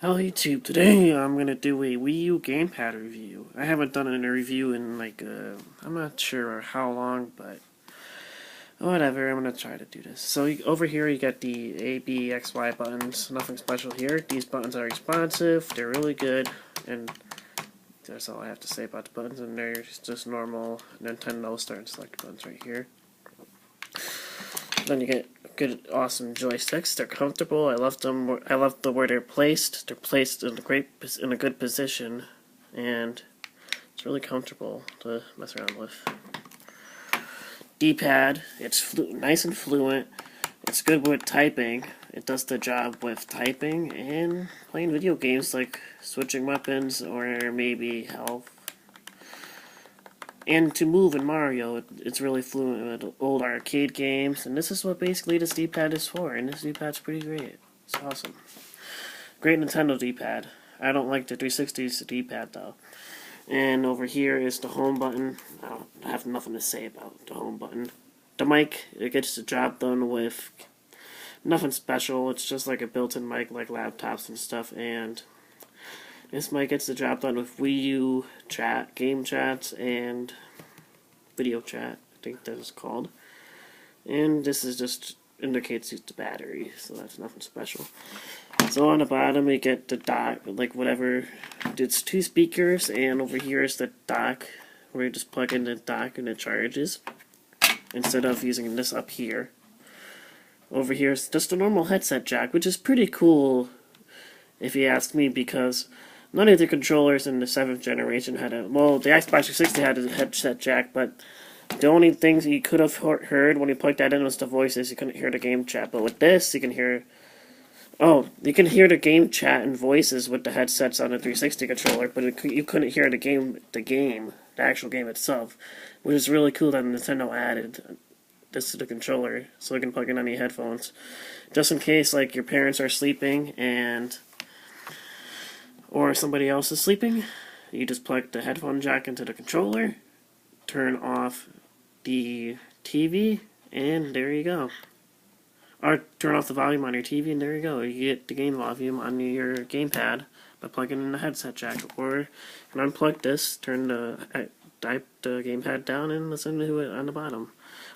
Hello YouTube, today I'm going to do a Wii U Gamepad review. I haven't done a review in I'm not sure how long, but whatever, I'm going to try to do this. So over here you got the A, B, X, Y buttons, nothing special here. These buttons are responsive, they're really good, and that's all I have to say about the buttons, and they're just normal Nintendo start and select buttons right here. Then you get good, awesome joysticks. They're comfortable. I love them. I love the where they're placed. They're placed in a good position, and it's really comfortable to mess around with. D-pad. It's nice and fluent. It's good with typing. It does the job with typing and playing video games like switching weapons or maybe health. And to move in Mario, it's really fluent with old arcade games, and this is what basically this D-pad is for, and this D-pad's pretty great. It's awesome. Great Nintendo D-pad. I don't like the 360's D-pad though. And over here is the home button. I don't have nothing to say about the home button. The mic, it gets the job done with nothing special. It's just like a built-in mic like laptops and stuff, and this mic gets the job done with Wii U chat, game chats, and video chat, I think that is called. And this is just indicates the battery, so that's nothing special. So on the bottom you get the dock, like whatever, it's two speakers, and over here is the dock, where you just plug in the dock and it charges, instead of using this up here. Over here is just a normal headset jack, which is pretty cool if you ask me, because none of the controllers in the 7th generation had a... Well, the Xbox 360 had a headset jack, but the only things you could have heard when you plugged that in was the voices. You couldn't hear the game chat. But with this, you can hear... Oh, you can hear the game chat and voices with the headsets on the 360 controller, but you couldn't hear the actual game itself, which is really cool that Nintendo added this to the controller, so you can plug in any headphones. Just in case, like, your parents are sleeping or somebody else is sleeping, you just plug the headphone jack into the controller, turn off the TV, and there you go. Or turn off the volume on your TV, and there you go. You get the game volume on your gamepad by plugging in the headset jack. Or you can unplug this, turn the gamepad down, and listen to it on the bottom.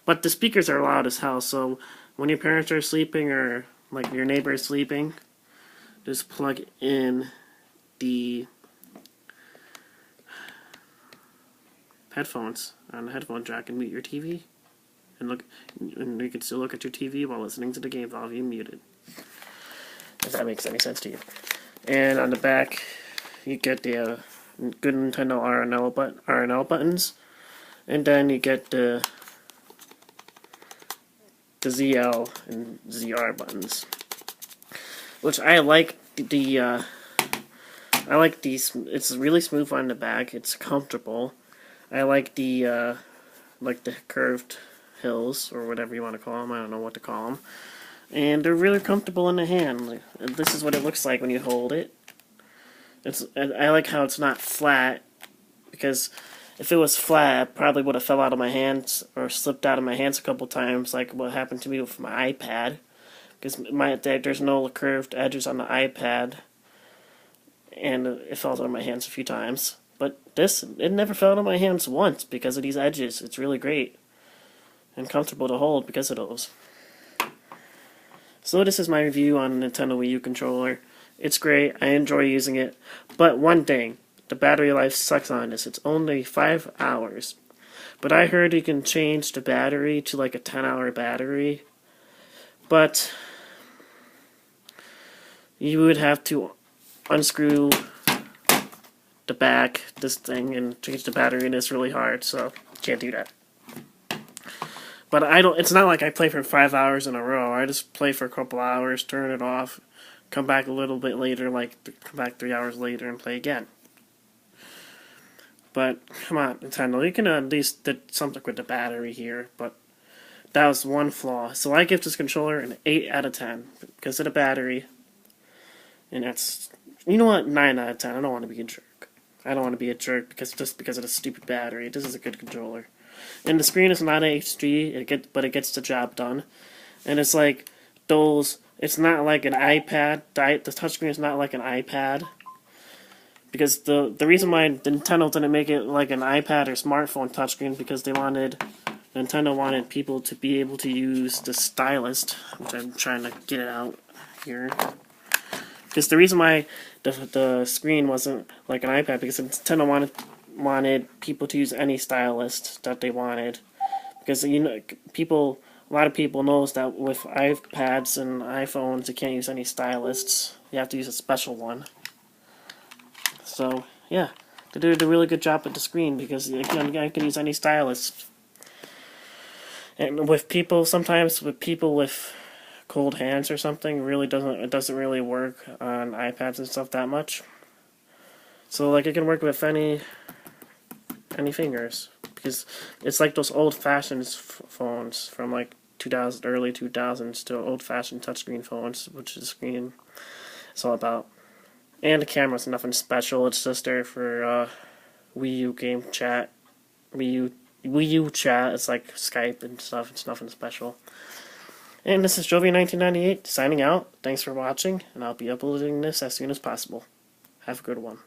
But the speakers are loud as hell, so when your parents are sleeping or like your neighbor is sleeping, just plug in the headphones on the headphone jack and mute your TV, and you can still look at your TV while listening to the game volume muted. If that makes any sense to you. And on the back, you get the good Nintendo RNL buttons, and then you get the ZL and ZR buttons, which I like. I like these. It's really smooth on the back. It's comfortable. I like the curved hills, or whatever you want to call them. I don't know what to call them. And they're really comfortable in the hand. This is what it looks like when you hold it. I like how it's not flat, because if it was flat, it probably would have fell out of my hands or slipped out of my hands a couple times, like what happened to me with my iPad. Because there's no curved edges on the iPad, and it fell out of my hands a few times. But it never fell out of my hands once because of these edges. It's really great and comfortable to hold because of those. So this is my review on the Nintendo Wii U controller. It's great. I enjoy using it. But one thing, the battery life sucks on this. It's only 5 hours. But I heard you can change the battery to like a 10-hour battery. But you would have to unscrew the back, this thing, and change the battery, and it's really hard, so can't do that. But it's not like I play for 5 hours in a row. I just play for a couple hours, turn it off, come back a little bit later, come back 3 hours later and play again. But come on, Nintendo, you can at least do something with the battery here, but that was one flaw. So I give this controller an 8 out of 10 because of the battery. And that's, you know what, 9 out of 10. I don't want to be a jerk. I don't want to be a jerk because of the stupid battery. This is a good controller. And the screen is not HD, but it gets the job done. And it's like those It's not like an iPad. The touchscreen is not like an iPad. Because the reason why Nintendo didn't make it like an iPad or smartphone touchscreen because Nintendo wanted people to be able to use the stylus, which I'm trying to get it out here. Because the reason why the screen wasn't like an iPad because Nintendo wanted people to use any stylus that they wanted. Because a lot of people knows that with iPads and iPhones you can't use any styluses. You have to use a special one. So yeah, they did a really good job with the screen because I can use any stylus. And sometimes with people with cold hands or something, it doesn't really work on iPads and stuff that much. So like it can work with any fingers because it's like those old-fashioned phones from like early 2000s to old-fashioned touchscreen phones, which the screen is all about. And the camera's nothing special. It's just there for Wii U game chat, Wii U chat. It's like Skype and stuff. It's nothing special. And this is Jovi1998 signing out. Thanks for watching, and I'll be uploading this as soon as possible. Have a good one.